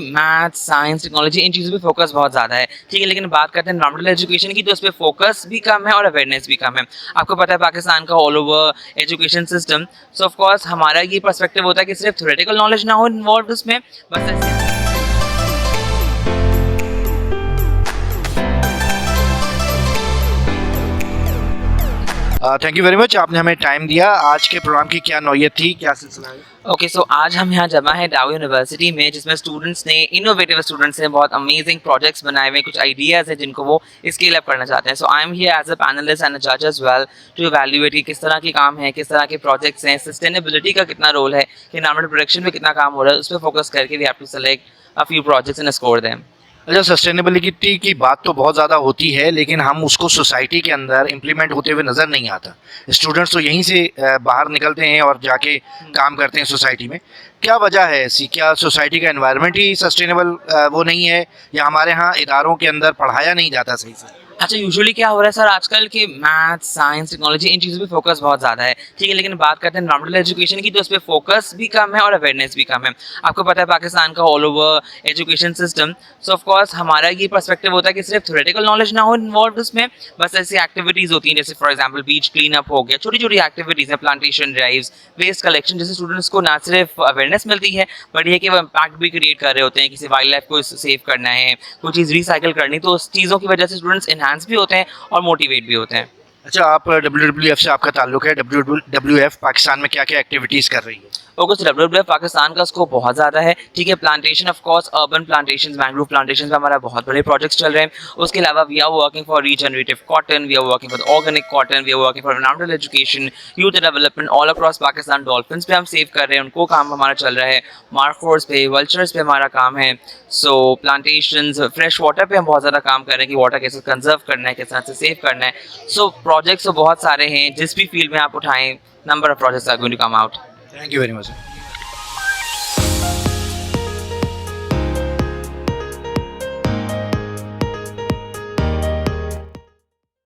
Maths, science, technology in चीज़ों पे focus बहुत ज़्यादा है, ठीक है। लेकिन बात करते हैं एनवायरमेंटल एजुकेशन की, तो उस पे फोकस भी कम है और अवेयरनेस भी कम है। आपको पता है पाकिस्तान का all over education system, so of course हमारा ये पर्सपेक्टिव होता है कि सिर्फ थ्योरेटिकल नॉलेज ना हो इन्वॉल्व उसमें, बस ऐसे। थैंक यू वेरी मच, आपने हमें टाइम दिया। आज के प्रोग्राम की क्या नौयत थी, क्या सिलसिला है? ओके, सो आज हम यहाँ जमा है डाउ यूनिवर्सिटी में, जिसमें स्टूडेंट्स ने इनोवेटिव स्टूडेंट्स ने बहुत अमेजिंग प्रोजेक्ट्स बनाए हुए हैं, कुछ आइडियाज़ हैं जिनको वो स्केल अप करना चाहते हैं। So I am here as a panellist and a जज एज वेल टू इवैल्यूएट कि किस तरह के काम है, किस तरह के प्रोजेक्ट्स हैं, सस्टेनेबिलिटी का कितना रोल है, कि एनवायरमेंटल प्रोटेक्शन में कितना काम हो रहा है, उस पर फोकस करके we have to select a few projects and score them. अच्छा, सस्टेनेबिलिटी की बात तो बहुत ज़्यादा होती है, लेकिन हम उसको सोसाइटी के अंदर इम्प्लीमेंट होते हुए नज़र नहीं आता। स्टूडेंट्स तो यहीं से बाहर निकलते हैं और जाके काम करते हैं सोसाइटी में। क्या वजह है ऐसी? क्या सोसाइटी का एनवायरनमेंट ही सस्टेनेबल वो नहीं है, या हमारे यहाँ इदारों के अंदर पढ़ाया नहीं जाता सही से? अच्छा, यूजुअली क्या हो रहा है सर आजकल के मैथ्स, साइंस, टेक्नोलॉजी इन चीज़ों पे फोकस बहुत ज़्यादा है, ठीक है। लेकिन बात करते हैं एनवायरमेंटल एजुकेशन की, तो उस पे फोकस भी कम है और अवेयरनेस भी कम है। आपको पता है पाकिस्तान का all over education system, so of course हमारा ये पर्सपेक्टिव होता है कि सिर्फ थ्योरेटिकल नॉलेज ना हो इन्वॉल्व उसमें, बस ऐसी एक्टिविटीज़ होती हैं जैसे for example beach clean up हो गया, छोटी छोटी एक्टिविटीज़ हैं, प्लांटेशन ड्राइव्स, वेस्ट कलेक्शन, जैसे स्टूडेंट्स को ना सिर्फ अवेयरनेस मिलती है, बट ये कि वो इम्पैक्ट भी क्रिएट कर रहे होते हैं, किसी वाइल्ड लाइफ को सेव करना है, कोई चीज़ रिसाइकिल करनी, तो उस चीज़ों की वजह से स्टूडेंट्स इन्हांस भी होते हैं और मोटिवेट भी होते हैं। अच्छा, आप WWF से आपका ताल्लुक है। WWF पाकिस्तान में क्या क्या एक्टिविटीज़ कर रही है? ओके, सो WWF पाकिस्तान का स्कोप बहुत ज़्यादा है, ठीक है। Plantation of course, urban plantation, mangrove plantation पे हमारा बहुत बड़े प्रोजेक्ट्स चल रहे हैं। उसके अलावा we are working for regenerative cotton, we are working for organic cotton, we are working for environmental education, youth development all across Pakistan. Dolphins पे हम सेव कर रहे हैं, उनको काम हमारा चल रहा है। मार्कोर्स पे, वल्चर्स पे हमारा काम है। सो प्लांटेशंस, फ्रेश वाटर पे हम बहुत ज़्यादा काम कर रहे हैं कि वाटर कैसे कंजर्व करना है, किस तरह से सेव करना है। सो प्रोजेक्ट्स तो बहुत सारे हैं, जिस भी फील्ड में आप उठाएं, number of projects are going to come out. Thank you very much.